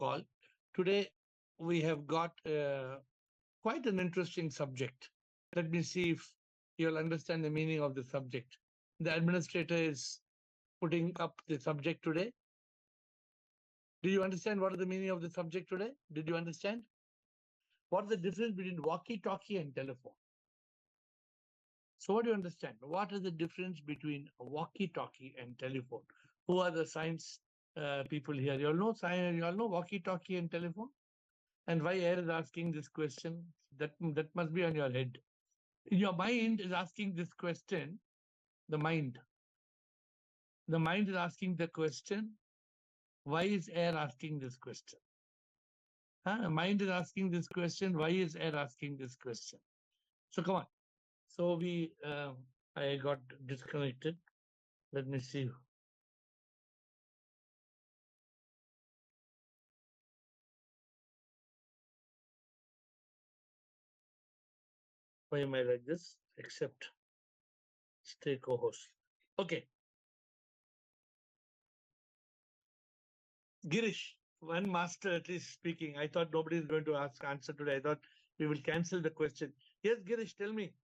call. Today, we have got quite an interesting subject. Let me see if you'll understand the meaning of the subject. The administrator is putting up the subject today. Do you understand what is the meaning of the subject today? Did you understand? What is the difference between walkie-talkie and telephone? So what do you understand? What is the difference between a walkie-talkie and telephone? Who are the science people here? You all know science, you all know walkie-talkie and telephone? And why AiR is asking this question? That must be on your head. Your mind is asking this question. The mind is asking the question. Why is AiR asking this question? The mind is asking this question. Why is AiR asking this question? So come on. So I got disconnected. Let me see. Why am I like this? Accept. Stay co-host. Okay. Girish, one master at least speaking. I thought nobody is going to answer today. I thought we will cancel the question. Yes, Girish, tell me.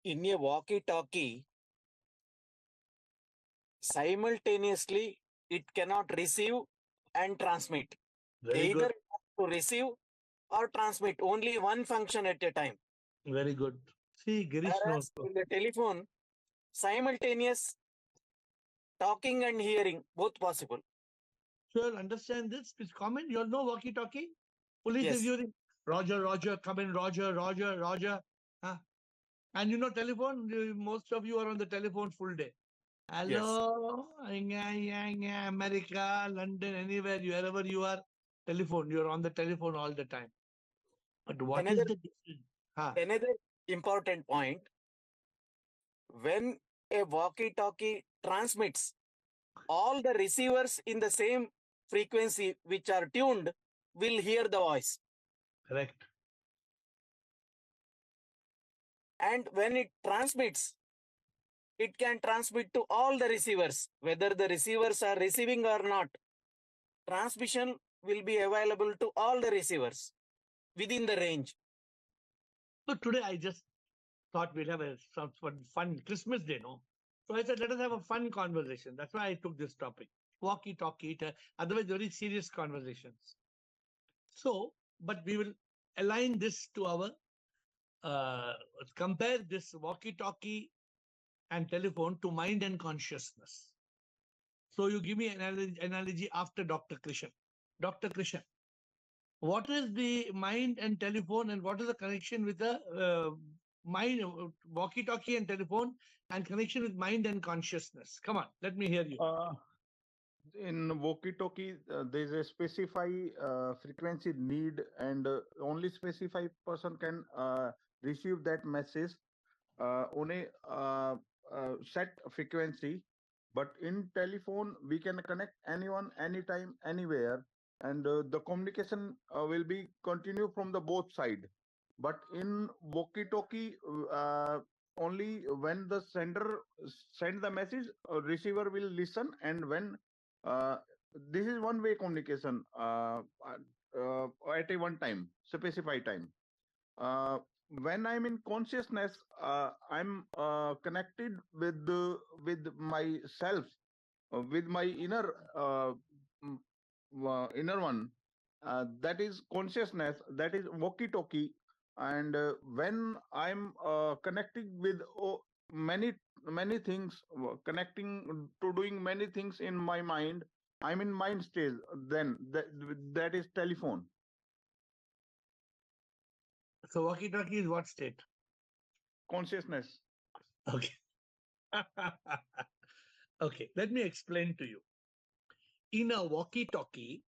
In a walkie-talkie, simultaneously, it cannot receive and transmit. Very Either good. to receive or transmit only one function at a time. Very good. See, Girish knows. Whereas in the telephone, simultaneous talking and hearing, both possible. Sure, understand this. Please comment. You all know walkie-talkie? Police Yes. is using Roger, Roger, come in, Roger, Roger, Roger. Huh? And you know telephone, most of you are on the telephone full day. Hello, America, London, anywhere, wherever you are, telephone. You're on the telephone all the time. But what is the difference? Another important point, when a walkie-talkie transmits, all the receivers in the same frequency which are tuned will hear the voice. Correct. And when it transmits, it can transmit to all the receivers, whether the receivers are receiving or not. Transmission will be available to all the receivers within the range. So today I just thought we'd have some fun Christmas day, no? So I said, let us have a fun conversation. That's why I took this topic. Walkie-talkie, otherwise very serious conversations. So, but we will align this to our, compare this walkie-talkie and telephone to mind and consciousness. So you give me an analogy after Dr. Krishan. Dr. Krishan, what is the mind and telephone and what is the connection with the mind, walkie-talkie and telephone and connection with mind and consciousness? Come on, let me hear you. In walkie-talkie, there is a specified frequency need, and only specified person can receive that message on a set frequency. But in telephone, we can connect anyone, anytime, anywhere, and the communication will be continue from the both side. But in walkie-talkie, only when the sender send the message, receiver will listen, and when this is one-way communication at a one time, specified time. When I'm in consciousness, I'm connected with myself, with my inner one. That is consciousness. That is walkie-talkie. And when I'm connecting with many things, connecting to doing many things in my mind, I'm in mind stage. Then that is telephone. So walkie-talkie is what state? Consciousness. Okay. Okay, let me explain to you. In a walkie-talkie,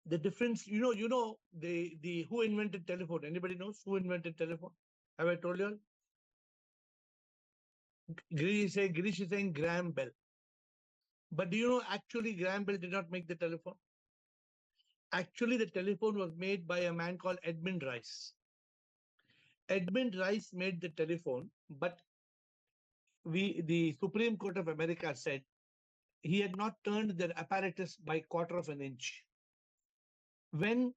the difference, you know, the who invented telephone? Anybody knows who invented telephone? Have I told you all? Girish is saying Graham Bell. But do you know actually Graham Bell did not make the telephone? Actually, the telephone was made by a man called Edmund Rice. Edmund Rice made the telephone, but the Supreme Court of America said he had not turned the apparatus by quarter of an inch. When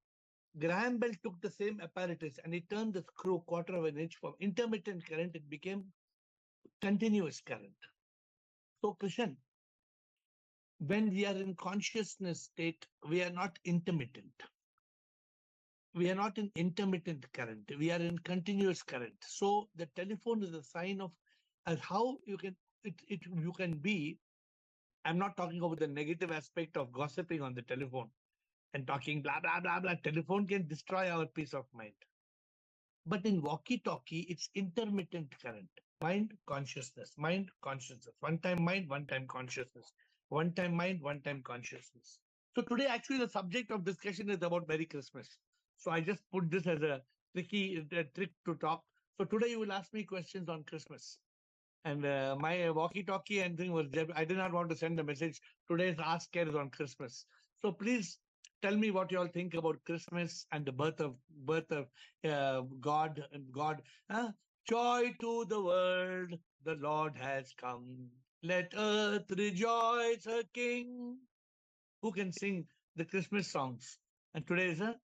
Graham Bell took the same apparatus and he turned the screw quarter of an inch from intermittent current, it became continuous current. So, Krishan, when we are in consciousness state, we are not intermittent. We are not in intermittent current. We are in continuous current. So the telephone is a sign of how you can you can be. I'm not talking about the negative aspect of gossiping on the telephone and talking blah blah blah blah. Telephone can destroy our peace of mind. But in walkie-talkie, it's intermittent current. Mind, consciousness, mind, consciousness. One time mind, one time consciousness. One time mind, one time consciousness. So today, actually, the subject of discussion is about Merry Christmas. So I just put this as a trick to talk. So today you will ask me questions on Christmas. And my walkie-talkie and thing was, I did not want to send a message. Today's Ask Care is on Christmas. So please tell me what you all think about Christmas and the birth of God and God. Joy to the world, the Lord has come. Let earth rejoice, her King. Who can sing the Christmas songs? And today is a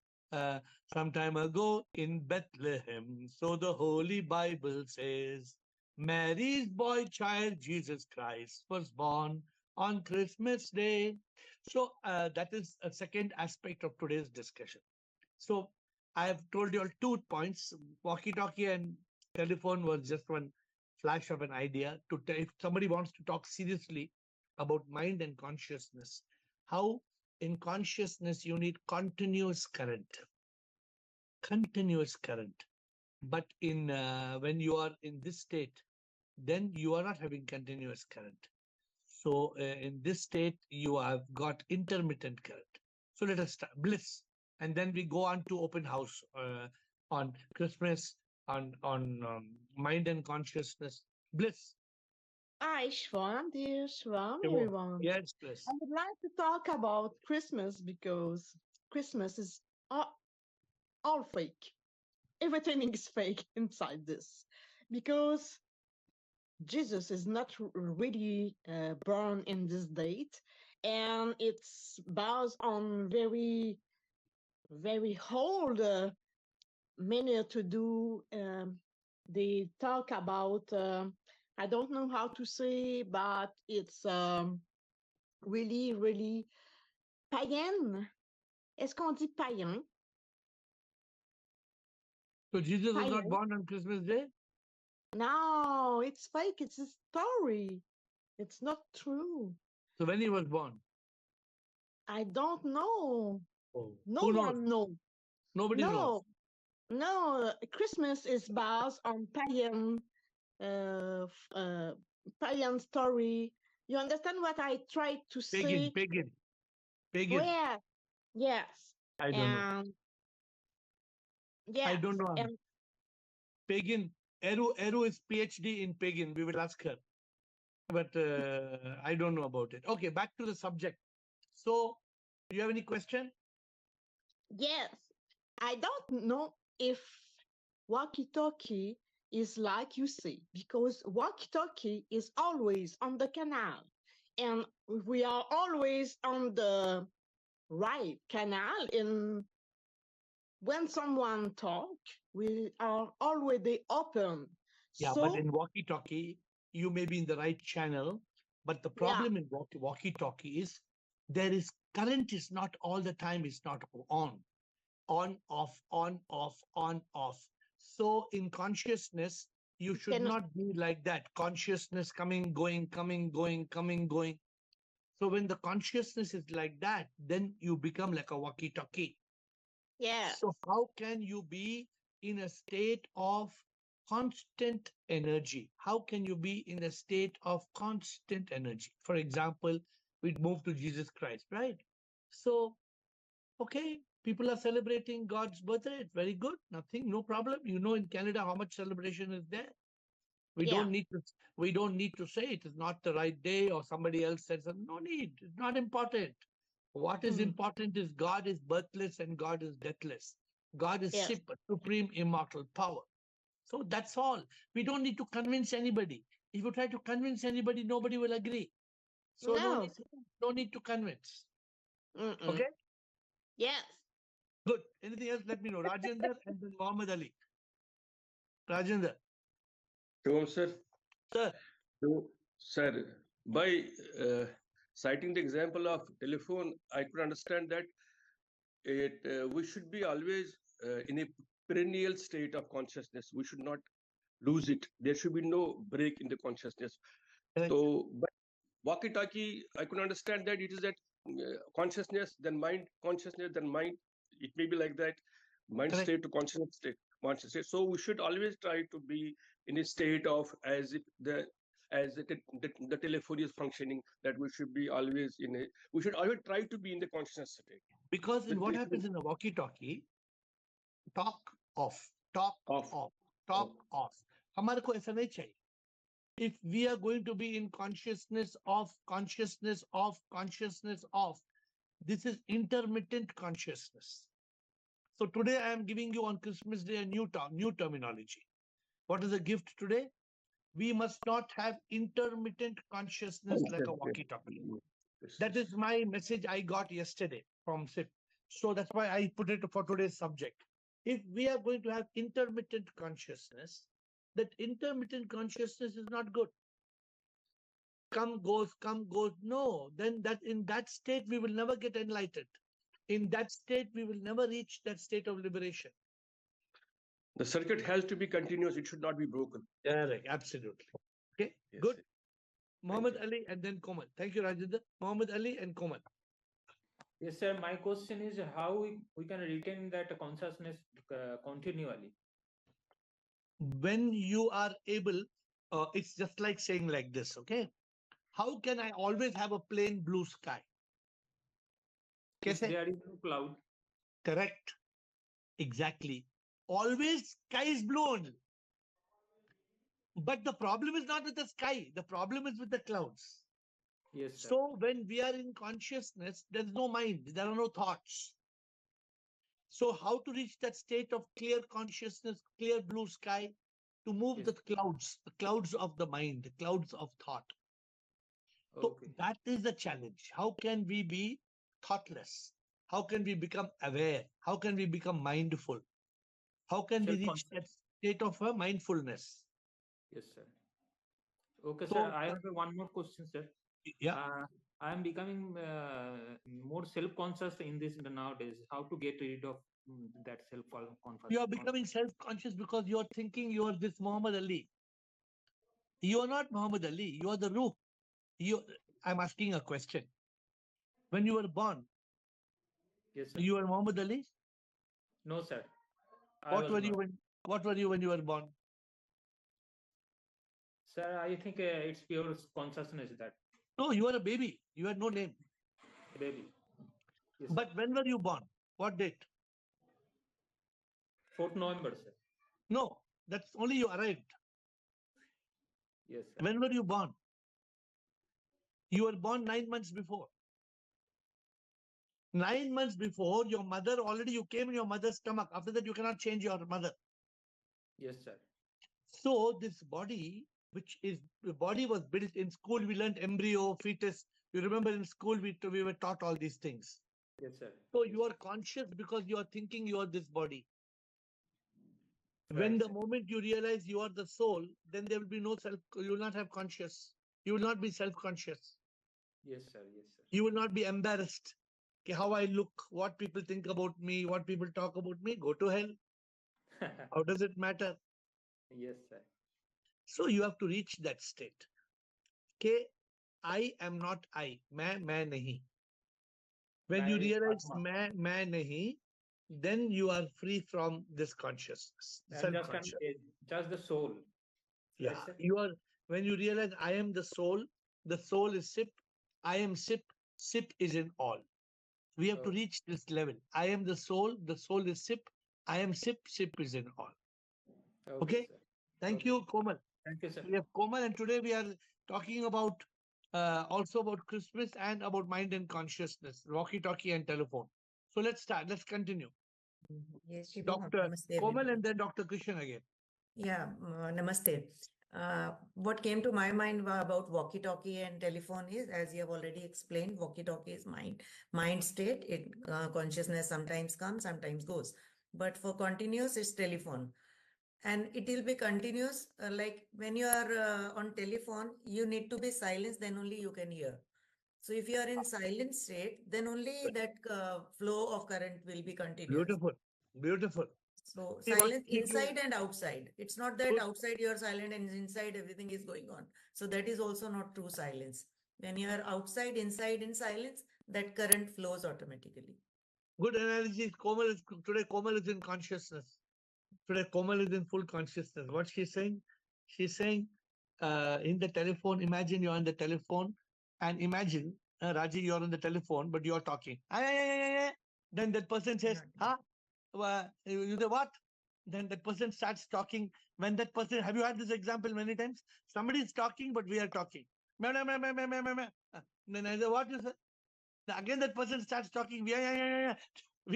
some time ago in Bethlehem. So the Holy Bible says, Mary's boy child Jesus Christ was born on Christmas Day. So that is a second aspect of today's discussion. So I have told you all 2 points. Walkie-talkie and telephone was just one flash of an idea. If somebody wants to talk seriously about mind and consciousness, how in consciousness you need continuous current. But in when you are in this state, then you are not having continuous current. So in this state, you have got intermittent current. So let us start bliss, and then we go on to open house on Christmas, on mind and consciousness. Bliss. Hi, Shwan, dear Shwan, Come on. everyone. Yes, bliss. I would like to talk about Christmas because Christmas is all fake. Everything is fake inside this because Jesus is not really born in this date, and it's based on very, very old manner to do. They talk about. I don't know how to say, but it's really, really païen. Est-ce qu'on dit païen? So Jesus was not Païen. born on Christmas Day? No, it's fake. It's a story. It's not true. So when he was born? I don't know. Oh, No who knows? one knows. Nobody knows. No. Christmas is based on païen, païen story. You understand what I tried to say? Pagan. Where? Yes. I don't know. Yes. I don't know. And Pagan. Eru is PhD in pagan. We will ask her. But I don't know about it. Okay, back to the subject. So, do you have any question? yes, I don't know if walkie-talkie is like you say, because walkie-talkie is always on the canal, and we are always on the right canal. And when someone talk, we are already open. Yeah, so, but in walkie-talkie, you may be in the right channel. But the problem in walkie-talkie is there is current is not all the time, is not on, off, on, off, on, off. So in consciousness, you should not be like that. Consciousness coming, going, coming, going, coming, going. So when the consciousness is like that, then you become like a walkie-talkie. Yeah. So how can you be in a state of constant energy? How can you be in a state of constant energy? For example, we'd move to Jesus Christ, right? So, okay, people are celebrating God's birthday. It's very good. Nothing, no problem. You know, in Canada, how much celebration is there? We don't need to say it is not the right day or somebody else says no need. It's not important. What is important is God is birthless and God is deathless. God is supreme immortal power. So that's all. We don't need to convince anybody. If you try to convince anybody, nobody will agree. So No. no need to convince. Mm-mm. Okay, Yes. good. Anything else? Let me know. Rajendra and then Mohammed Ali. Rajendra, Sure, sir. sir. So, sir, by citing the example of telephone, I could understand that we should be always in a perennial state of consciousness. We should not lose it. There should be no break in the consciousness. Correct. So, but walkie-talkie, I could understand that it is that consciousness, then mind, consciousness, then mind. It may be like that, mind Correct. state to consciousness state, conscious state. So we should always try to be in a state of as if the telephone is functioning. That we should be always in a. We should always try to be in the consciousness state. Because in Then what it happens will in a walkie-talkie, talk off, talk off. off, talk off. हमारे को ऐसा नहीं चाहिए. If we are going to be in consciousness of, this is intermittent consciousness. So today I am giving you on Christmas Day a new terminology. What is the gift today? We must not have intermittent consciousness like a walkie-talkie. That is my message I got yesterday from SIP. So that's why I put it for today's subject. If we are going to have intermittent consciousness, that intermittent consciousness is not good. Come goes. No, then in that state we will never get enlightened. In that state we will never reach that state of liberation. The circuit has to be continuous. It should not be broken. Correct, absolutely. Okay, Yes, good. sir. Muhammad you. Ali and then Komal. Thank you, Rajendra. Muhammad Ali and Komal. Yes, sir. My question is how we can retain that consciousness continually. When you are able, it's just like saying like this, okay? How can I always have a plain blue sky? If Kaise? there is no cloud. Correct. Exactly. Always sky is blue only. But the problem is not with the sky. The problem is with the clouds. Yes, sir. So when we are in consciousness, there's no mind. There are no thoughts. So how to reach that state of clear consciousness, clear blue sky, to move Yes. the clouds of the mind, the clouds of thought. So Okay. that is the challenge. How can we be thoughtless? How can we become aware? How can we become mindful? How can we reach that state of mindfulness? Yes, sir. Okay, So, sir. I have one more question, sir. Yeah. I am becoming more self-conscious in this nowadays. How to get rid of that self-conscious? You are becoming self-conscious because you are thinking you are this Muhammad Ali. You are not Muhammad Ali. You are the Ruh. I'm asking a question. When you were born, Yes, sir. you were Muhammad Ali? No, sir. What were you when you were born? Sir, I think it's pure consciousness that No, you were a baby. You had no name. baby. Yes, But when were you born? What date? 4th November, sir. No, that's only you arrived. Yes, sir. When were you born? You were born 9 months before. 9 months before, your mother already, you came in your mother's stomach. After that, you cannot change your mother. Yes, sir. So this body, the body was built in school. We learned embryo, fetus. You remember in school, we were taught all these things. Yes, sir. So you are conscious because you are thinking you are this body. Right, When the sir. moment you realize you are the soul, then there will be no self, you will not have conscious. You will not be self-conscious. Yes, sir. Yes, sir. You will not be embarrassed. Okay, how I look, what people think about me, what people talk about me, go to hell. How does it matter? Yes, sir. So you have to reach that state. Okay, I am not I. मैं नहीं. When you Main realize Atma. मैं नहीं, then you are free from this consciousness, I'm self-conscious. just the soul. Yeah, Right, sir? when you realize I am the soul is SIP, I am SIP is in all. We have to Oh. reach this level. I am the soul is SIP, I am SIP is in all. Okay? Sir. Thank Okay. you, Komal. Thank you, sir. We have Komal, and today we are talking about also about Christmas and about mind and consciousness, walkie-talkie and telephone. So let's start. Let's continue. Yes, Shivu, Dr. namaste, Komal everybody. and then Dr. Krishan again. Yeah, namaste. What came to my mind about walkie-talkie and telephone is, as you have already explained, walkie-talkie is mind state. It consciousness sometimes comes, sometimes goes. But for continuous, it's telephone, and it will be continuous. Like when you are on telephone, you need to be silenced, then only you can hear. So if you are in silent state, then only that flow of current will be continuous. Beautiful. Beautiful. So See, what silence we do- inside and outside. It's not that Good. outside you are silent and inside everything is going on. So that is also not true silence. When you are outside, inside in silence, that current flows automatically. Good analogy. Today Komal is in consciousness. Today Komal is in full consciousness. What she's saying? She's saying in the telephone, imagine you're on the telephone and imagine, Raji, you're on the telephone, but you're talking. Then that person says, huh? You say what? Then that person starts talking. When that person, have you had this example many times? Somebody is talking, but we are talking. Then I say, what is it? Again, that person starts talking. We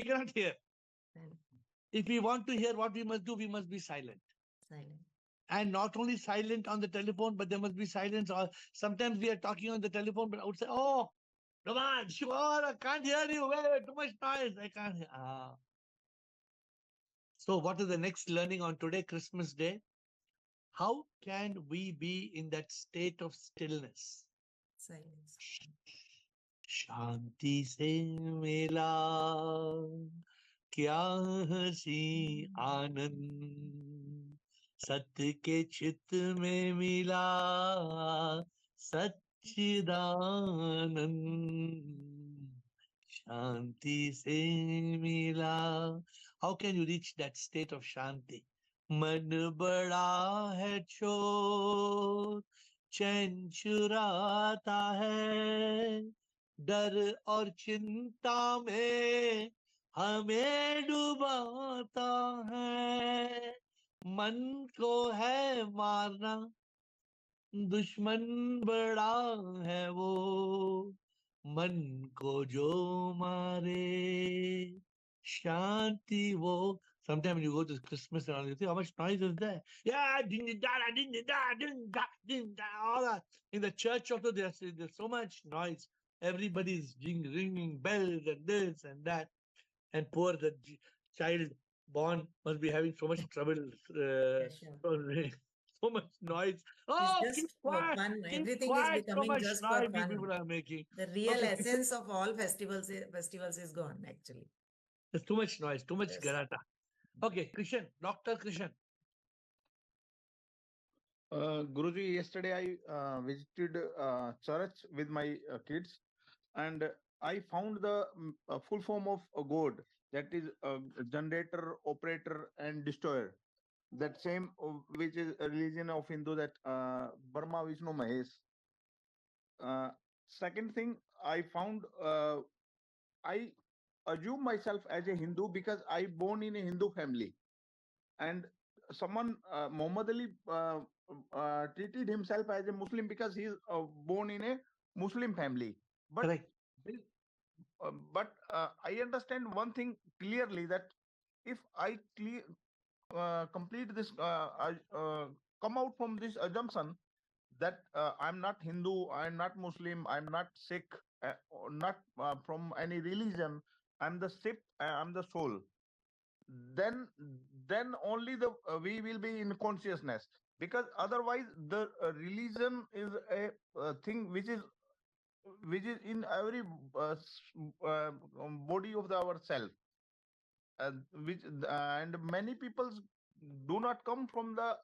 cannot hear. Silent. If we want to hear, what we must do, we must be silent. Silent. And not only silent on the telephone, but there must be silence. Or sometimes we are talking on the telephone, but outside, oh, come on, sure, I can't hear you. Wait, too much noise. I can't hear. So, what is the next learning on today, Christmas Day? How can we be in that state of stillness? Silence. Shanti se mila kya hasi anand, सत्य के चित्त में मिला सच्चिदानंद, शांति से मिला. How can you reach that state of shanti? मन बड़ा है चोर, चैन चुराता है, डर और चिंता में हमें डुबाता है. मन को है मारना, दुश्मन बड़ा है वो, मन को जो मारे शांति वो. Sometimes you go to Christmas and all, you think how much noise is there? Yeah, ding da da ding da ding da ding da, all that. In the church also there's so much noise. Everybody's ringing bells and this and that. And poor the child born must be having so much trouble. So much noise. Oh, It's keep just for quiet. fun. Keep Everything is quiet. So becoming much just for noise you fun. people are making. The real Okay. essence of all festivals is gone, actually. There's too much noise, too much Yes. garata. Okay, Krishan, Dr. Krishan. Guruji, yesterday I visited church with my kids, and I found the full form of a God, that is generator, operator, and destroyer. That same which is a religion of Hindu, that Brahma, Vishnu, Mahesh. Second thing, I found I assume myself as a Hindu because I born in a Hindu family, and someone Muhammad Ali treated himself as a Muslim because he is born in a Muslim family. But Correct. I understand one thing clearly, that if I complete this, I come out from this assumption that I'm not Hindu, I'm not Muslim, I'm not Sikh, or not from any religion, I'm the Sikh, I'm the soul. Then only the we will be in consciousness, because otherwise the religion is a thing which is in every body of our self, which and many people do not come from the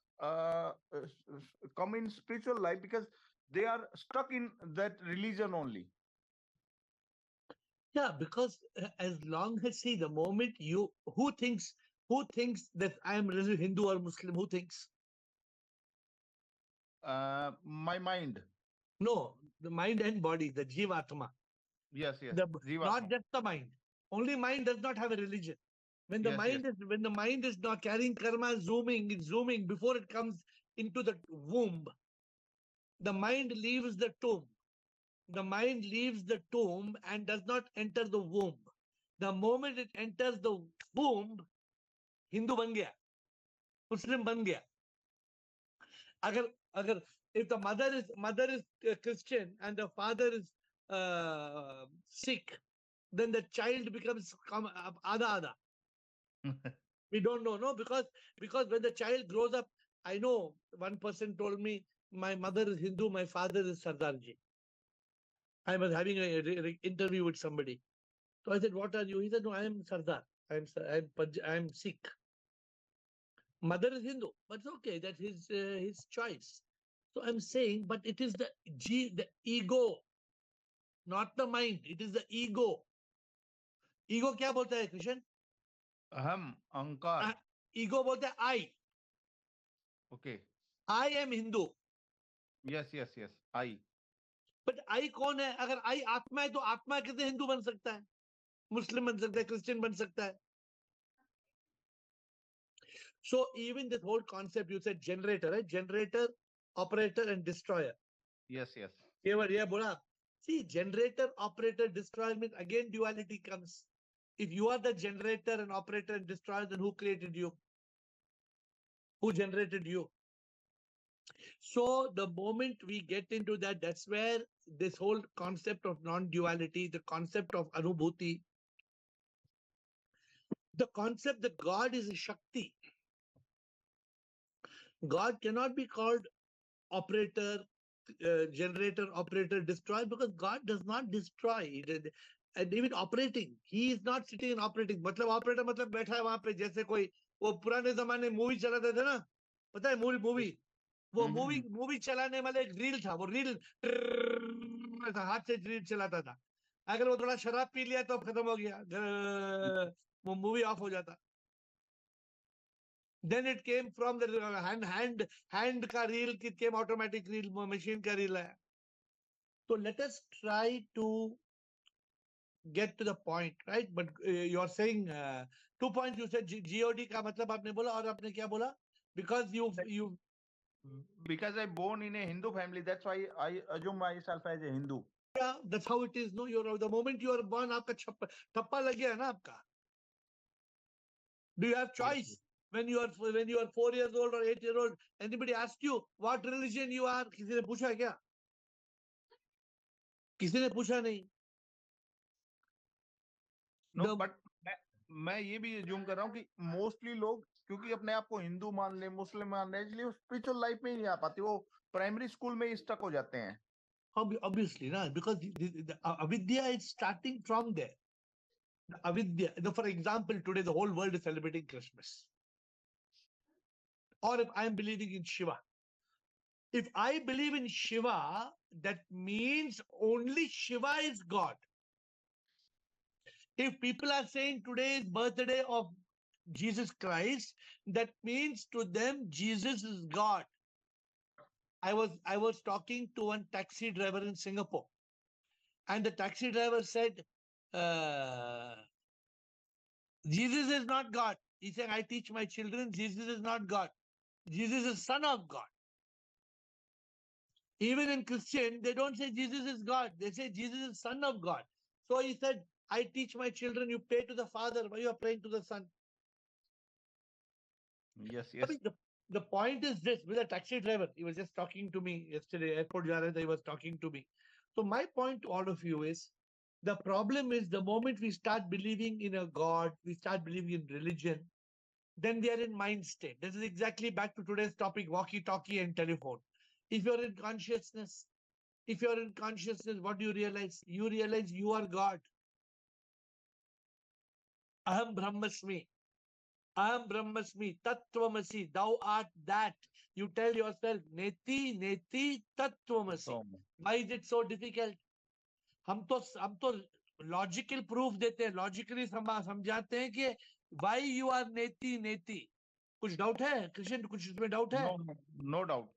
come in spiritual life because they are stuck in that religion only. Yeah, because as long as, see, the moment you, who thinks that I am really Hindu or Muslim, who thinks? My mind. No, the mind and body, the Jivatma. Yes. Not just the mind. Only mind does not have a religion. When the mind is not carrying karma, it's zooming before it comes into the womb. The mind leaves the tomb. The mind leaves the tomb and does not enter the womb. The moment it enters the womb, Hindu ban gaya, Muslim ban gaya. agar if the mother is Christian and the father is Sikh, then the child becomes ada. We don't know, no, because when the child grows up, I know one person told me, my mother is Hindu, my father is Sardarji. I was having an interview with somebody. So I said, what are you? He said, no, I am Sardar. I am Sikh. Mother is Hindu, but it's okay. That's his choice. So I'm saying, but it is the ego, not the mind. It is the ego. Ego क्या बोलता है Krishna? Aham, ankar. Ego बोलता है I. Okay. I am Hindu. Yes. I. But I कौन है? अगर I आत्मा है तो आत्मा कैसे हिंदू बन सकता है? मुस्लिम बन सकता है, क्रिश्चियन बन सकता है. So even this whole concept, you said generator, right? Generator, operator, and destroyer. Yes. Yeah, bola. See, generator, operator, destroyer means again duality comes. If you are the generator and operator and destroyer, then who created you? Who generated you? So the moment we get into that, that's where this whole concept of non-duality, the concept of anubhuti, the concept that God is a Shakti. God cannot be called operator, generator, operator, destroyer, because God does not destroy. And even operating, he is not sitting and operating. मतलब operator मतलब बैठा है वहां पे, जैसे कोई वो पुराने जमाने मूवी चलाते थे ना, पता है मूवी वो मूवी चलाने वाला एक रील था, वो रील हाथ से रील चलाता था. अगर वो थोड़ा शराब पी लिया तो खत्म हो गया, वो मूवी ऑफ हो जाता. Then it came from the hand ka reel, it came automatic reel, machine ka reel hai. So let us try to get to the point, right? But you are saying 2 points. You said God का मतलब आपने बोला, और आपने क्या बोला? Because you Because I born in a Hindu family, that's why I assume myself as a Hindu. Yeah, that's how it is. No, the moment you are born, आपका ठप्पा लग गया ना आपका. Do you have choice? When you are 4 years old or 8 years old, anybody ask you what religion you are? किसी ने पूछा क्या? किसी ने पूछा नहीं. No, but मैं ये भी assume कर रहा हूँ कि मोस्टली लोग क्योंकि अपने आप को हिंदू मान ले, मुस्लिम मान ले, इसलिए स्पिरिचुअल लाइफ में ही नहीं आ पाते, वो प्राइमरी स्कूल में ही स्टक हो जाते हैं. Obviously, na, because the avidya is starting from there. The avidya. For example, today the whole world is celebrating Christmas. Or if I am believing in Shiva. If I believe in Shiva, that means only Shiva is God. If people are saying today is birthday of Jesus Christ, that means to them Jesus is God. I was talking to one taxi driver in Singapore, and the taxi driver said, Jesus is not God. He said, I teach my children, Jesus is not God. Jesus is Son of God. Even in Christian, they don't say Jesus is God. They say Jesus is Son of God. So he said, I teach my children, you pray to the Father, why you are praying to the Son? Yes. I mean, the point is this, with a taxi driver, he was just talking to me yesterday, airport he was talking to me. So my point to all of you is, the problem is the moment we start believing in a God, we start believing in religion, then they are in mind state. This is exactly back to today's topic, walkie-talkie and telephone. If you're in consciousness, what do you realize? You realize you are God. Aham Brahmasmi. Aham Brahmasmi. Tattvamasi. Thou art that. You tell yourself, Neti Tattvamasi. Why is it so difficult? हम तो logical proof देते हैं, logically समझाते हैं कि why you are नेति. कुछ doubt है कृष्ण? कुछ इसमें डाउट है? No doubt.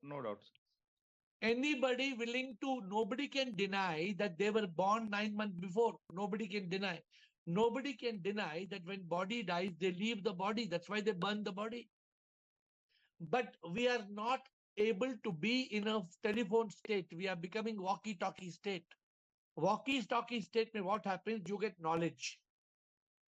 Anybody willing to, nobody can deny that they were born 9 months before. Nobody can deny. Nobody can deny that when body dies, they leave the body. That's why they burn the body. But we are not able to be in a telephone state. We are becoming walkie-talkie state. Walkie-talkie state, what happens? You get knowledge.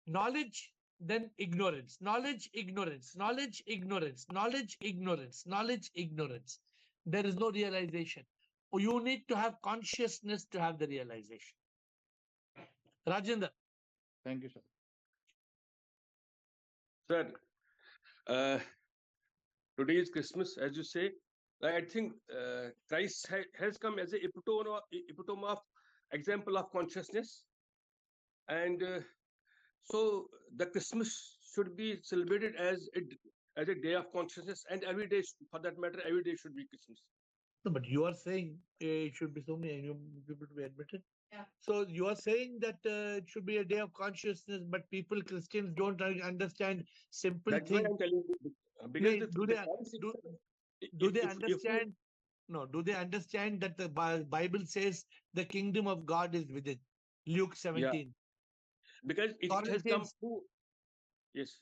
Knowledge, then ignorance. Knowledge, ignorance. Knowledge, ignorance. Knowledge, ignorance. Knowledge, ignorance. there is no realization. You need to have consciousness to have the realization. Rajendra. Thank you, sir. Sir, today is Christmas, as you say. I think Christ has come as an epitome of example of consciousness. And so the Christmas should be celebrated as a day of consciousness, and every day, for that matter, every day should be Christmas. No, but you are saying it should be so many people to be admitted. Yeah. So you are saying that it should be a day of consciousness, but people, Christians, don't understand simple That's things. why I'm telling you, because do they understand? No, do they understand that the Bible says the kingdom of God is within? Luke 17. Yeah. Because it has come to, yes.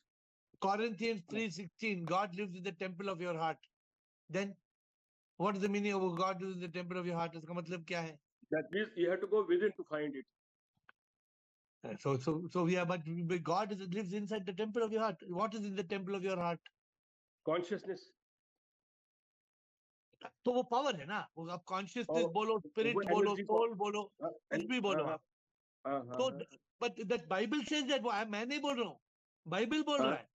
Corinthians 3:16, God lives in the temple of your heart. Then what is the meaning of God lives in the temple of your heart? Iska matlab kya hai? That means you have to go within to find it. So yeah, but God lives inside the temple of your heart. What is in the temple of your heart? Consciousness. तो वो power है ना, वो आप consciousness बोलो, spirit वो बोलो, energy soul बोलो, कुछ भी बोलो आप. तो but that Bible says that, मैं नहीं बोल रहा हूँ, बाइबल बोल रहा है.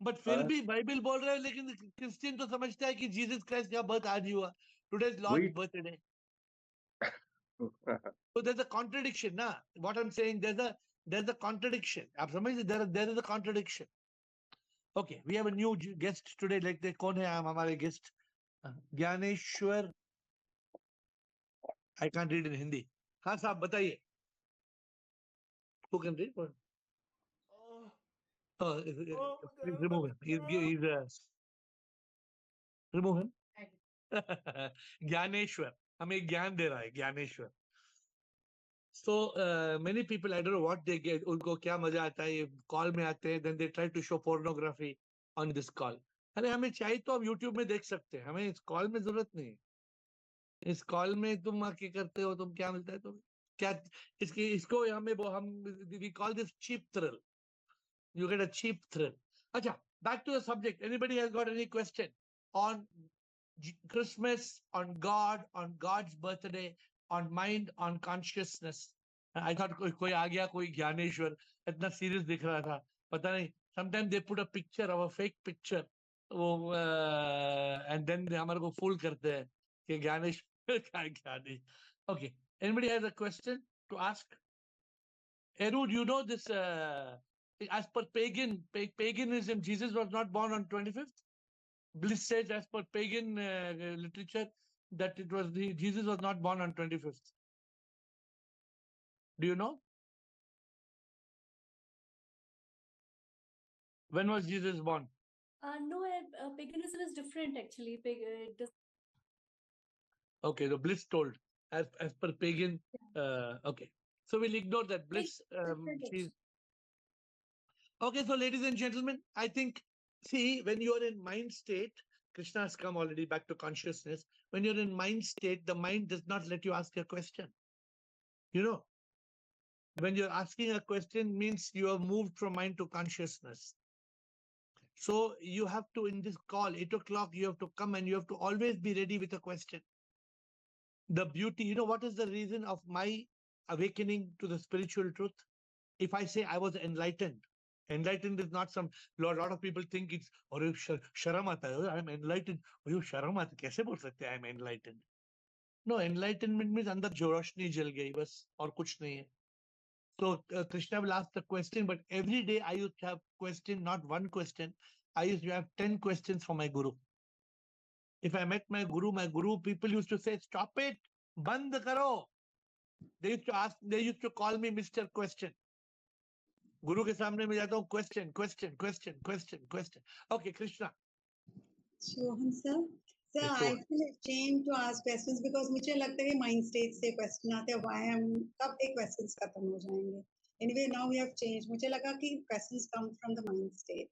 बट फिर भी बाइबल बोल रहा है, लेकिन क्रिश्चियन तो समझता है कि जीसस क्राइस्ट का बर्थ आज ही हुआ, today is Lord birthday. So there's a contradiction ना. What I'm saying, there's a contradiction. आप समझ, there is a contradiction. Okay, we have a new guest today. Like कौन है हमारे guest? Dnyaneshwar. I can't read in Hindi. हाँ साहब बताइए. Who can read? Please remove him. He's remove him. Dnyaneshwar हमें ज्ञान दे रहा है, Dnyaneshwar. So many people, I don't know what they get, उनको क्या मजा आता है, ये कॉल में आते हैं, then they try to show pornography on this call. अरे हमें चाहिए तो आप YouTube में देख सकते हैं, हमें इस कॉल में जरूरत नहीं. इस कॉल में तुम आके करते हो, तुम क्या मिलता है तुम्हें, क्या इसको हम we call this cheap thrill. You get a cheap thrill. अच्छा, back to the subject. Anybody has got any question on Christmas, on God, on God's birthday, on mind, on consciousness? I thought कोई आ गया, कोई ज्ञानेश्वर इतना serious दिख रहा था, पता नहीं. Sometimes they put a picture of a fake picture, and then हमारे को fool करते हैं कि Dnyaneshwar. Okay, anybody has a question to ask? Eru, do you know this? As per paganism, Jesus was not born on 25th. Bliss says, as per pagan literature, that Jesus was not born on 25th. Do you know? When was Jesus born? No, paganism is different actually. Okay, the Bliss told as per pagan. Okay, so we'll ignore that. Bliss. Okay, so ladies and gentlemen, I think, see, when you are in mind state, Krishna has come already back to consciousness. When you're in mind state, the mind does not let you ask a question. You know, when you're asking a question means you have moved from mind to consciousness. So you have to, in this call, 8 o'clock, you have to come and you have to always be ready with a question. The beauty, you know, what is the reason of my awakening to the spiritual truth? If I say I was enlightened, enlightened is not some, lot of people think it's, or sharam aata hai, I'm enlightened. Oh, sharam aata, kaise bol sakte I'm enlightened? No, enlightenment means andar jo roshni jal gayi bas, aur kuch nahi hai. So Krishna will ask the question, but every day I used to have question, not one question. I used to have 10 questions for my guru. If I met my guru, people used to say, stop it, band karo. They used to call me Mr. Question. Guru के सामने में जाता हूँ, question. Okay, Krishna. Sohan sir. Sir, I feel ashamed to ask questions because मुझे लगता है कि mind state से question आते हैं, why हम कब एक questions खत्म हो जाएंगे. Anyway, now we have changed. मुझे लगा कि questions come from the mind state.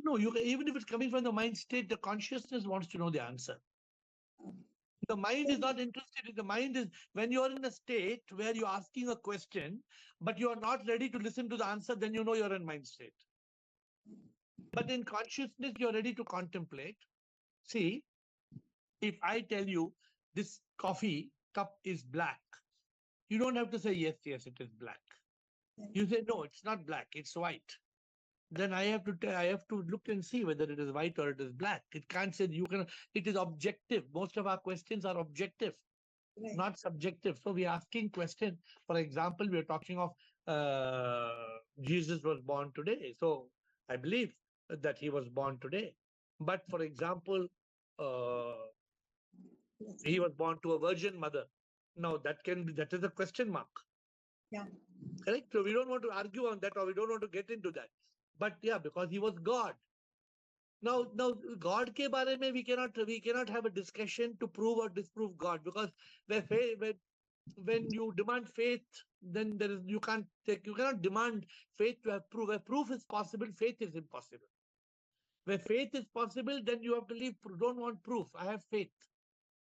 No, even if it's coming from the mind state, the consciousness wants to know the answer. The mind is not interested in the mind is when you are in a state where you're asking a question, but you are not ready to listen to the answer, then you know you're in mind state. But in consciousness, you're ready to contemplate. See, If I tell you this coffee cup is black, you don't have to say yes, yes, it is black. You say no, it's not black, it's white. Then I have to look and see whether it is white or it is black. It can't say you can. It is objective. Most of our questions are objective, Right. not subjective. So we are asking question. For example, we are talking of Jesus was born today. So I believe that he was born today. But for example, he was born to a virgin mother. Now that is a question mark. Yeah. Correct. So we don't want to argue on that, or we don't want to get into that. But yeah, because he was God. Now God ke bare mein we cannot have a discussion to prove or disprove God, because when you demand faith, then you cannot demand faith to have proof. Where proof is possible, faith is impossible. Where faith is possible, then you have to leave. Don't want proof. I have faith.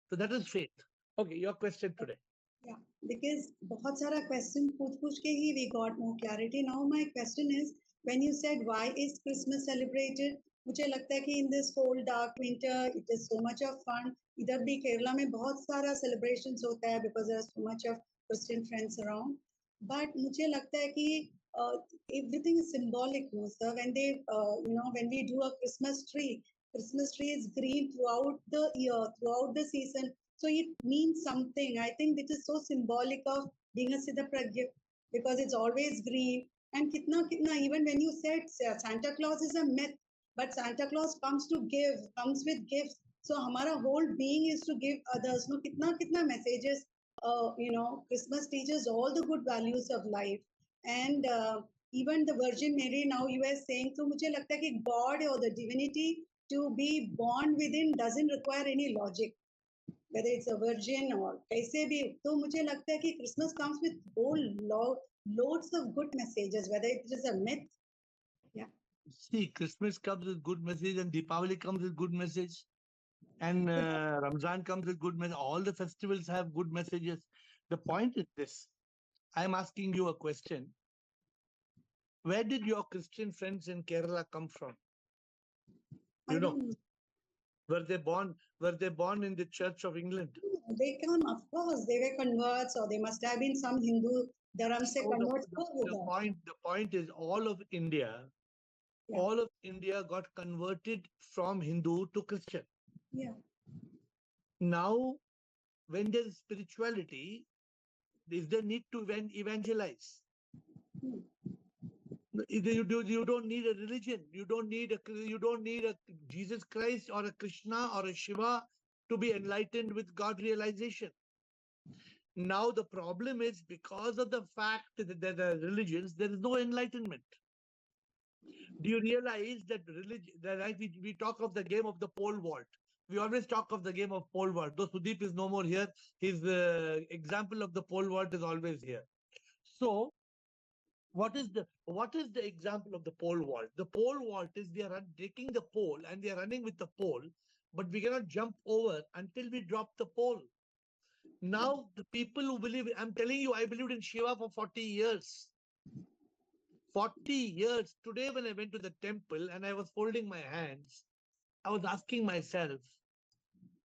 So that is faith. Okay, your question today. Yeah, because बहुत सारा question पूछ के ही we got more clarity. Now my question is, when you said why is Christmas celebrated, मुझे लगता है कि in this cold dark winter it is so much of fun. इधर भी केरला में बहुत सारा celebrations होता है because there are so much of Christian friends around. But मुझे लगता है कि everything is symbolic, no sir. When they when we do a Christmas tree is green throughout the year, throughout the season. So it means something. I think this is so symbolic of being a Siddha Pragya, because it's always green. And kitna, even when you said Santa Claus is a myth, but Santa Claus comes with gifts. So our whole being is to give others. No, kitna messages, Christmas teaches all the good values of life. And even the Virgin Mary, now you are saying, so मुझे लगता है कि God or the divinity to be born within doesn't require any logic, whether it's a virgin or kaise bhi. तो मुझे लगता है कि Christmas comes with loads of good messages, whether it is a myth. Yeah. See, Christmas comes with good message, and Deepavali comes with good message, and Ramzan comes with good message. All the festivals have good messages. The point is this: I am asking you a question. Where did your Christian friends in Kerala come from? I don't know. Were they born in the Church of England? They come, of course, they were converts, or they must have been some Hindu dharam se converts. The point is all of India got converted from Hindu to Christian. Yeah. Now, when there is spirituality, is there need to evangelize? You don't need a religion. You don't need a Jesus Christ or a Krishna or a Shiva to be enlightened with God realization. Now the problem is, because of the fact that there are religions, there is no enlightenment. Do you realize that we talk of the game of the pole vault? We always talk of the game of pole vault. Though Sudeep is no more here, his example of the pole vault is always here. So, what is the example of the pole vault? The pole vault is they are taking the pole and they are running with the pole, but we cannot jump over until we drop the pole. Now, the people who believe, I'm telling you, I believed in Shiva for 40 years. 40 years. Today, when I went to the temple and I was folding my hands, I was asking myself,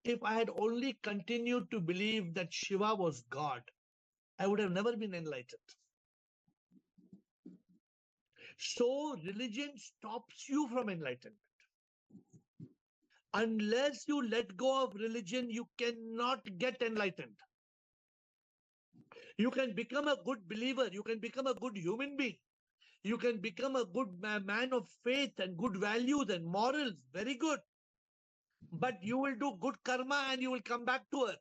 if I had only continued to believe that Shiva was God, I would have never been enlightened. So, religion stops you from enlightenment. Unless you let go of religion, you cannot get enlightened. You can become a good believer. You can become a good human being. You can become a good man of faith and good values and morals. Very good. But you will do good karma and you will come back to earth.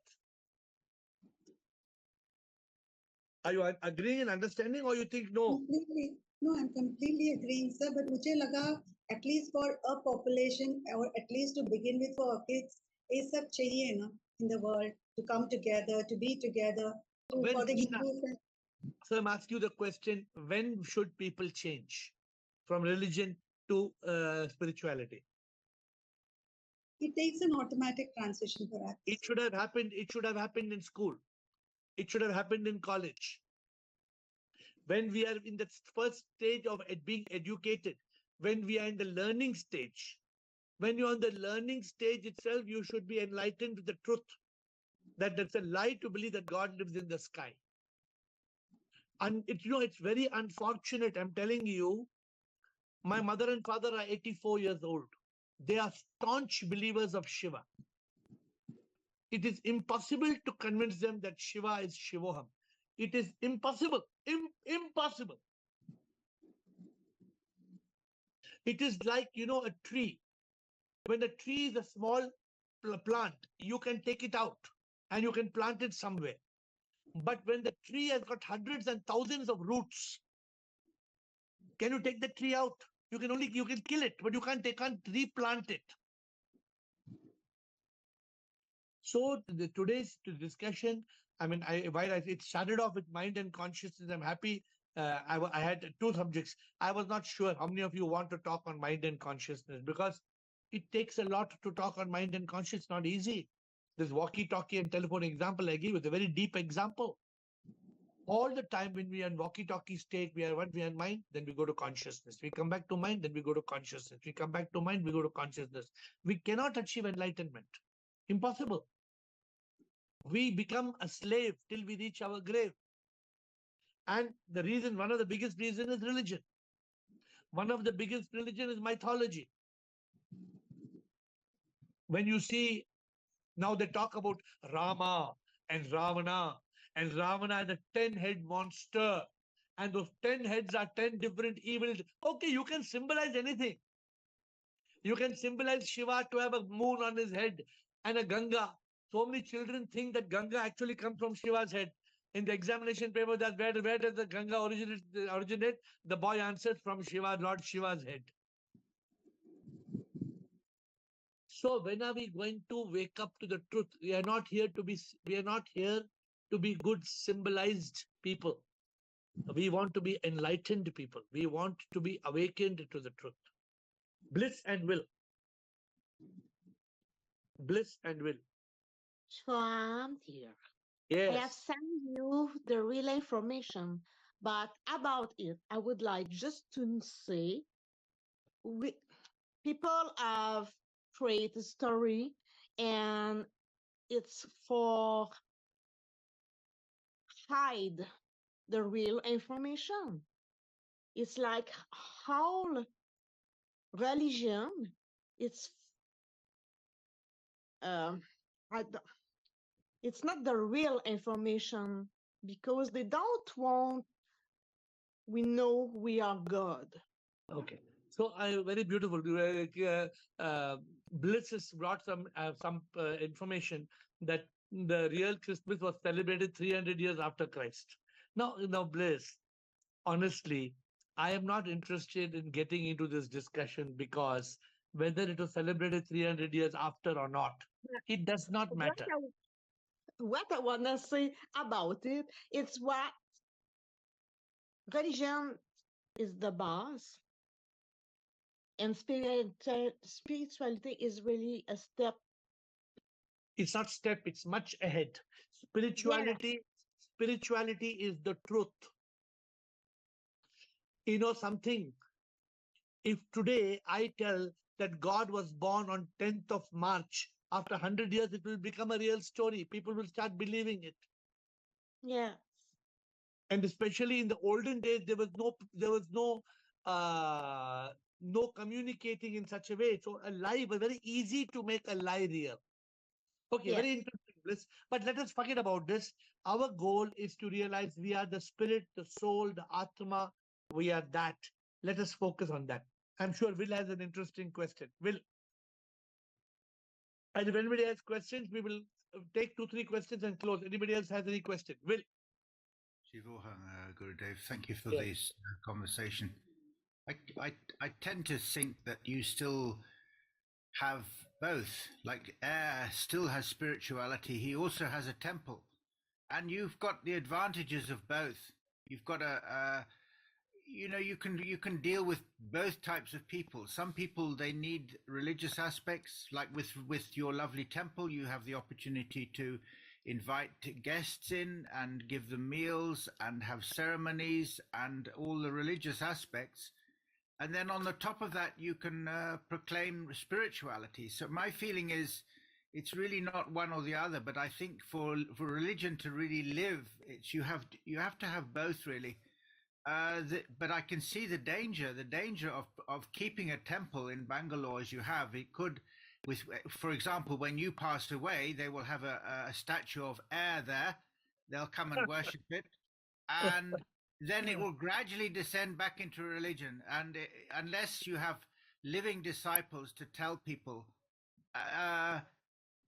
Are you agreeing and understanding, or you think no? Completely. No, I'm completely agreeing, sir. But मुझे लगा, at least for a population, or at least to begin with for our kids, ये सब चाहिए ना in the world, to come together, to be together. For the Hindu. So I'm asking you the question: when should people change from religion to spirituality? It takes an automatic transition for us. It should have happened. It should have happened in school. It should have happened in college. When we are in the first stage of being educated, when we are in the learning stage, When you're on the learning stage itself, you should be enlightened with the truth that it's a lie to believe that God lives in the sky. And it's very unfortunate. I'm telling you, my mother and father are 84 years old. They are staunch believers of Shiva. It is impossible to convince them that Shiva is Shivoham. It is impossible. Impossible. It is like, a tree. When a tree is a small plant, you can take it out and you can plant it somewhere. But when the tree has got hundreds and thousands of roots, can you take the tree out? You can kill it, but you can't replant it. So today's discussion, it started off with mind and consciousness. I'm happy. I had two subjects. I was not sure how many of you want to talk on mind and consciousness, because it takes a lot to talk on mind and consciousness. Not easy. This walkie-talkie and telephone example I give is a very deep example. All the time when we are in walkie-talkie state, we are in mind, then we go to consciousness. We come back to mind, then we go to consciousness. We come back to mind, we go to consciousness. We cannot achieve enlightenment. Impossible. We become a slave till we reach our grave. And one of the biggest reasons is religion. One of the biggest religion is mythology. When you see, now they talk about Rama and Ravana is a 10-head monster. And those 10 heads are 10 different evils. Okay, you can symbolize anything. You can symbolize Shiva to have a moon on his head and a Ganga. So many children think that Ganga actually comes from Shiva's head. In the examination paper, that where does the Ganga originate? The boy answers from Lord Shiva's head. So when are we going to wake up to the truth? We are not here to be good symbolized people. We want to be enlightened people. We want to be awakened to the truth. Bliss and will. Bliss and will. Swam here. Yes. I have sent you the real information, but about it, I would like just to say, people have created a story, and it's for hide the real information. It's like how religion, it's it's not the real information, because they don't want we know we are God. Okay. So very beautiful. Bliss has brought some information that the real Christmas was celebrated 300 years after Christ. Now, Bliss, honestly, I am not interested in getting into this discussion, because whether it was celebrated 300 years after or not, it does not matter. What I want to say about it, it's what religion is the boss, and spirituality is really a step. It's not step, it's much ahead. Spirituality is the truth. You know something? If today I tell that God was born on 10th of March, after 100 years, it will become a real story. People will start believing it. Yeah. And especially in the olden days, there was no communicating in such a way. So a lie was very easy to make a lie real. Okay, very interesting, Bliss. But let us forget about this. Our goal is to realize we are the spirit, the soul, the Atma. We are that. Let us focus on that. I'm sure Will has an interesting question. Will. And if anybody has questions, we will take 2-3 questions and close. Anybody else has any question? Will. Shivoham, Gurudev, thank you for this conversation. I tend to think that you still have both. Like AiR still has spirituality. He also has a temple. And you've got the advantages of both. You've got you can deal with both types of people. Some people, they need religious aspects, like with your lovely temple, you have the opportunity to invite guests in and give them meals and have ceremonies and all the religious aspects. and then on the top of that you can proclaim spirituality. So my feeling is it's really not one or the other, but I think for religion to really live, it's you have to have both really. But I can see the danger of keeping a temple in Bangalore as you have. It could, for example, when you pass away, they will have a statue of AiR there. They'll come and worship it, and then it will gradually descend back into religion. And unless you have living disciples to tell people,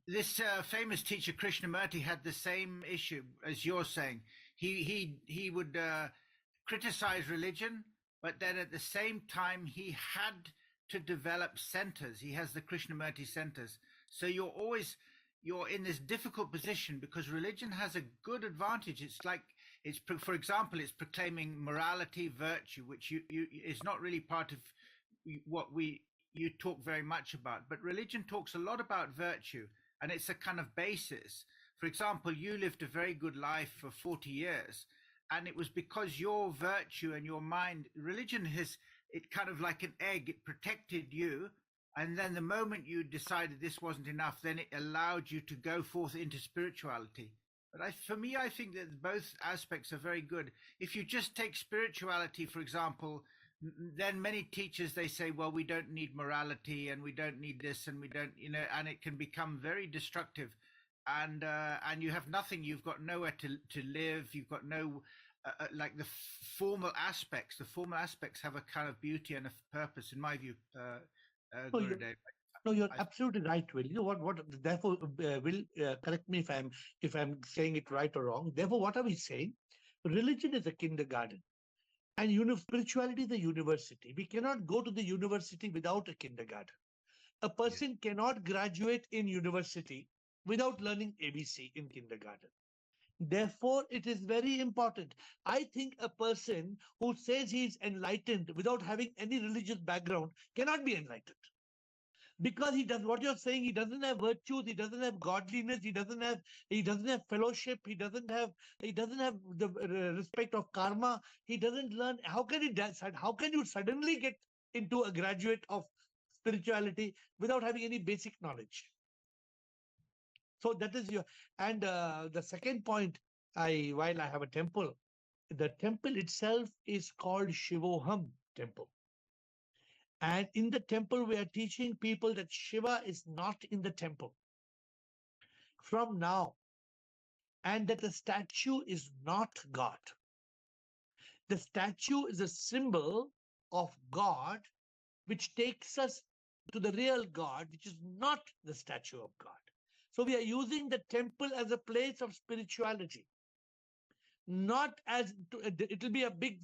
this famous teacher Krishnamurti had the same issue as you're saying. He would criticize religion, but then at the same time he had to develop centers. He has the Krishnamurti centers. So you're in this difficult position because religion has a good advantage. It's like for example, it's proclaiming morality, virtue, which is not really part of what you talk very much about. But religion talks a lot about virtue, and it's a kind of basis. For example, you lived a very good life for 40 years, and it was because your virtue and your mind, religion it kind of like an egg, it protected you. And then the moment you decided this wasn't enough, then it allowed you to go forth into spirituality. But for me, I think that both aspects are very good. If you just take spirituality, for example, then many teachers, they say, well, we don't need morality and we don't need this and we don't, and it can become very destructive. And you have nothing. You've got nowhere to live. You've got no like the formal aspects. The formal aspects have a kind of beauty and a purpose, in my view. Gurudev. No, you're absolutely right, Will. You know what? Therefore, Will, correct me if I'm saying it right or wrong. Therefore, what are we saying? Religion is a kindergarten, and spirituality is a university. We cannot go to the university without a kindergarten. A person cannot graduate in university without learning ABC in kindergarten. Therefore, it is very important. I think a person who says he is enlightened without having any religious background cannot be enlightened. Because he does what you're saying, he doesn't have virtues, he doesn't have godliness, he doesn't have fellowship, he doesn't have the respect of karma, he doesn't learn. How can you suddenly get into a graduate of spirituality without having any basic knowledge? So that is and the second point, while I have a temple, the temple itself is called Shivoham temple. And in the temple, we are teaching people that Shiva is not in the temple from now, and that the statue is not God. The statue is a symbol of God, which takes us to the real God, which is not the statue of God. So we are using the temple as a place of spirituality, not as it'll be a big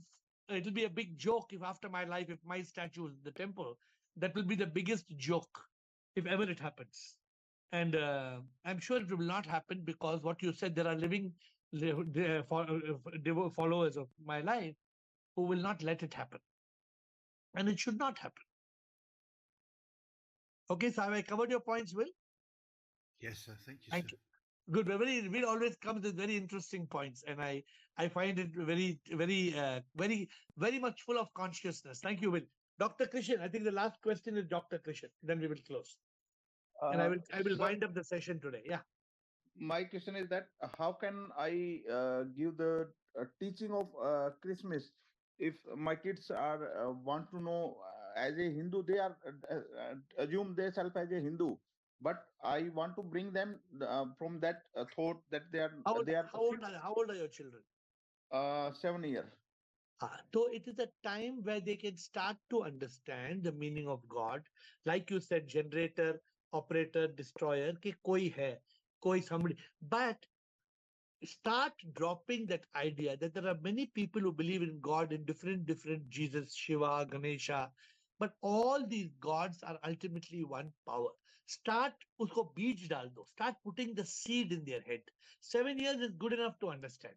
joke if after my life, if my statue is the temple, that will be the biggest joke if ever it happens. And I'm sure it will not happen, because what you said, there are living followers of my life who will not let it happen. And it should not happen. Okay, so have I covered your points, Will? Yes, sir. Thank you, Thank sir. you. Good. Will always comes with very interesting points, and I find it very much full of consciousness. Thank you, Will. Dr. Krishan, I think the last question is Dr. Krishan. Then we will close, and I will wind up the session today. Yeah. My question is that how can I give the teaching of Christmas if my kids are want to know as a Hindu, they are assume themselves as a Hindu, but I want to bring them from that thought that they are How old are your children? 7 years. So it is a time where they can start to understand the meaning of God. Like you said, generator, operator, destroyer, ki koi hai, koi somebody. But start dropping that idea that there are many people who believe in God in different Jesus, Shiva, Ganesha. But all these gods are ultimately one power. Start usko beej dal do. Start putting the seed in their head. 7 years is good enough to understand.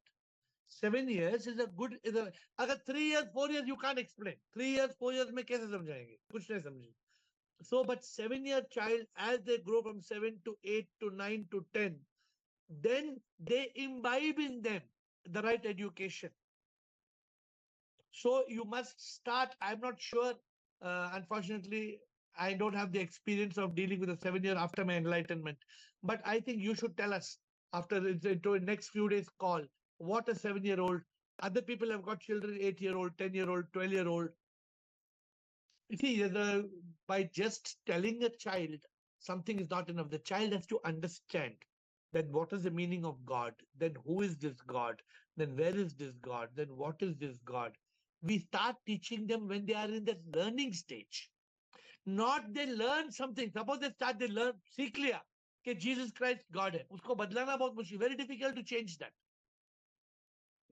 7 years is a good. Agar 3 years, 4 years, you can't explain. 3 years, 4 years, mein kaise samjhayenge? Kuch nahi samjhenge. So, but 7-year child, as they grow from 7 to 8 to 9 to 10, then they imbibe in them the right education. So you must start. I'm not sure Unfortunately, I don't have the experience of dealing with a 7 year after my enlightenment. But I think you should tell us after the next few days call what a 7 year old. Other people have got children, 8 year old, 10 year old, 12 year old. You see, by just telling a child something is not enough. The child has to understand that what is the meaning of God, then who is this God, then where is this God, then what is this God. We start teaching them when they are in the learning stage. Not they learn something. Suppose they learn, सीख लिया कि Jesus Christ God है. उसको बदलाना बहुत मुश्किल. Very difficult to change that.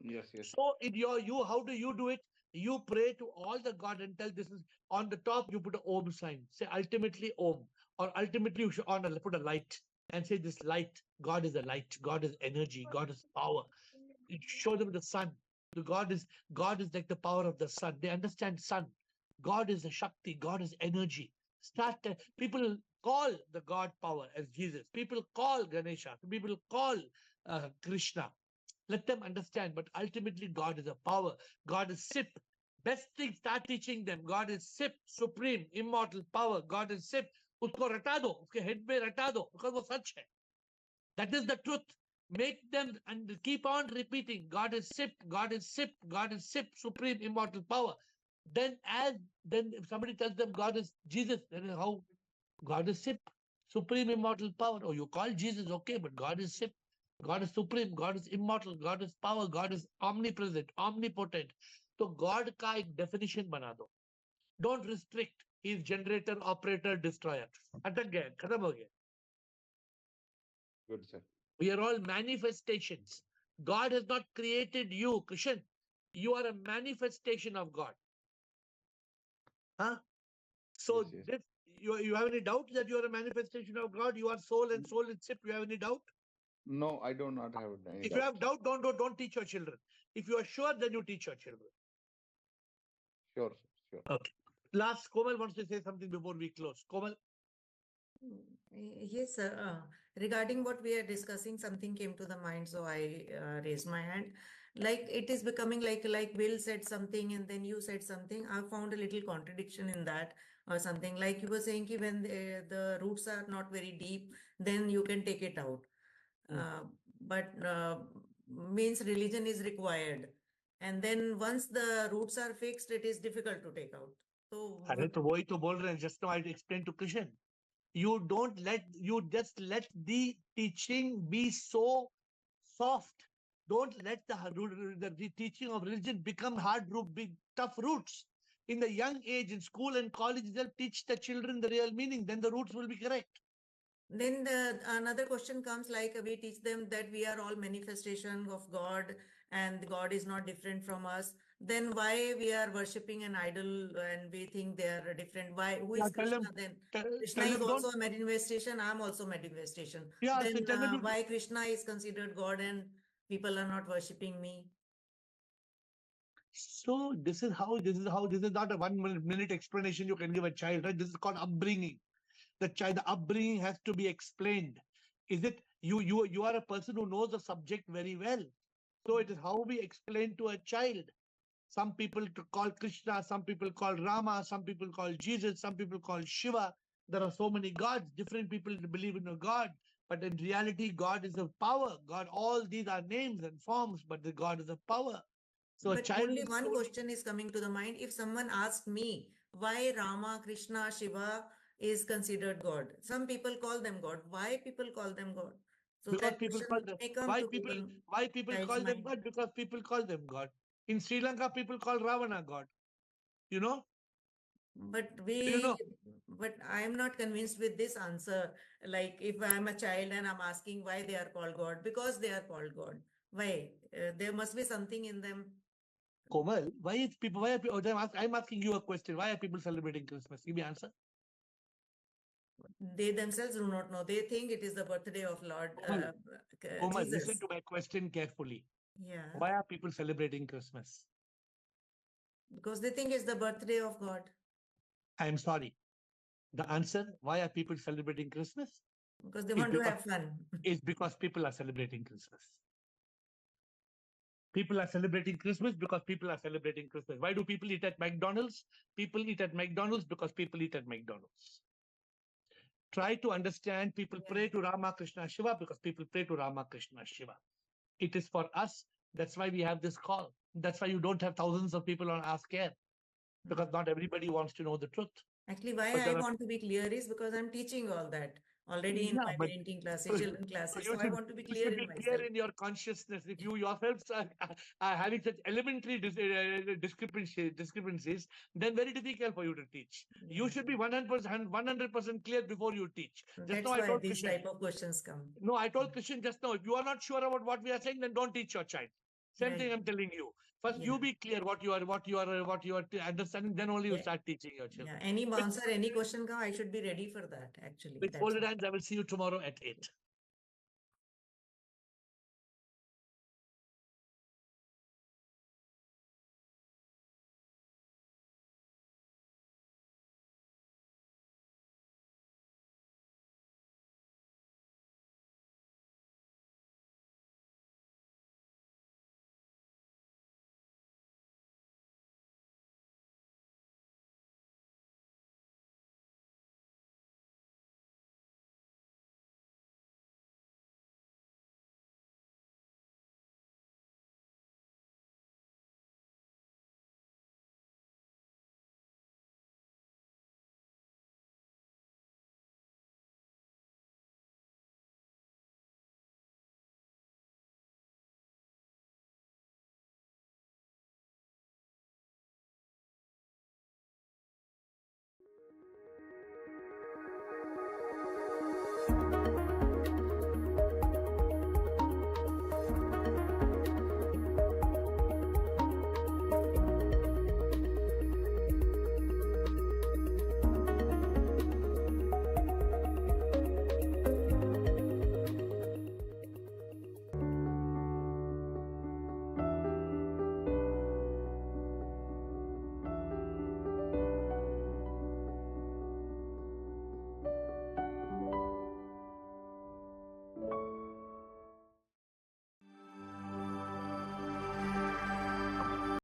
Yes, yes. So how do you do it? You pray to all the God and tell this is on the top. You put an Om sign. Say ultimately Om, or ultimately you should put a light and say this light. God is a light. God is energy. God is power. You show them the sun. God is like the power of the sun. They understand sun. God is a Shakti. God is energy. People call the God power as Jesus. People call Ganesha. People call Krishna. Let them understand. But ultimately, God is a power. God is Sip. Best thing, start teaching them. God is Sip, supreme, immortal power. God is Sip. उसको रटा दो, उसके head में रटा दो, because वो सच है. That is the truth. Make them and keep on repeating. God is Sip, God is Sip, God is Sip, supreme, immortal power. Then if somebody tells them God is Jesus, then how? God is Sip, supreme, immortal power. Oh, you call Jesus, okay, but God is Sip. God is supreme, God is immortal, God is power, God is omnipresent, omnipotent. So God का एक definition बना दो. Don't restrict. He is generator, operator, destroyer. अटक गया, खत्म हो गया. Good, sir. We are all manifestations. God has not created you, Krishan. You are a manifestation of God. Huh? So Yes, yes. this you have any doubt that you are a manifestation of God? You are soul and soul is Sip. You have any doubt? No, I do not have any If you doubt. have doubt, don't teach your children. If you are sure, then you teach your children. Sure, sir, sure. Okay. Last, Komal wants to say something before we close. Komal? Yes, sir. Regarding what we are discussing, something came to the mind, so I raised my hand. Like it is becoming like Will said something and then you said something. I found a little contradiction in that or something. Like you were saying, ki when the roots are not very deep, then you can take it out. But means religion is required, and then once the roots are fixed, it is difficult to take out. So अरे तो वही तो बोल रहे हैं. Just now I explained to Krishan. You just let the teaching be so soft. Don't let the teaching of religion become big, tough roots. In the young age, in school and college, they'll teach the children the real meaning. Then the roots will be correct. Then another question comes, like we teach them that we are all manifestation of God and God is not different from us. Then why we are worshipping an idol and we think they are different? Why? Who is Krishna then? Krishna is also a manifestation. I'm also a manifestation. Yeah, then so why Krishna is considered God and people are not worshipping me? So this is not a 1 minute explanation you can give a child, right? This is called upbringing. The upbringing has to be explained. Is it you are a person who knows the subject very well. So it is how we explain to a child. Some people call Krishna, some people call Rama, some people call Jesus, some people call Shiva. There are so many gods. Different people believe in a God. But in reality, God is a power. God, all these are names and forms, but the God is a power. So but only one question is coming to the mind. If someone asked me why Rama, Krishna, Shiva is considered God, some people call them God. Why people call them God? So because that people question call them, may come why to people call them God? Because people call them God. In Sri Lanka, people call Ravana God. You know? But but I am not convinced with this answer. Like if I am a child and I'm asking why they are called God, because they are called God. Why? There must be something in them. Komal, why are people, I'm asking you a question. Why are people celebrating Christmas? Give me an answer. They themselves do not know. They think it is the birthday of Lord Komal, Jesus. listen to my question carefully. Yeah. Why are people celebrating Christmas? Because they think it's the birthday of God. I'm sorry. The answer, why are people celebrating Christmas? Because they want to have fun. It's because people are celebrating Christmas. People are celebrating Christmas because people are celebrating Christmas. Why do people eat at McDonald's? People eat at McDonald's because people eat at McDonald's. Try to understand people pray to Rama, Krishna, Shiva because people pray to Rama, Krishna, Shiva. It is for us. That's why we have this call. That's why you don't have thousands of people on Ask AiR, because not everybody wants to know the truth. Actually, why I want to be clear is because I'm teaching all that already in my parenting classes, children classes. So I want to be clear in myself. Clear in your consciousness. If you yourselves are having such elementary discrepancies, then very difficult for you to teach. You should be 100% clear before you teach. That's why these type of questions come. No, I told Christian just now, if you are not sure about what we are saying, then don't teach your child. Same thing I'm telling you. First, you be clear what you are understanding. Then only you start teaching your children. Any bouncer, any question come, I should be ready for that. Actually, with folded hands, I will see you tomorrow at 8.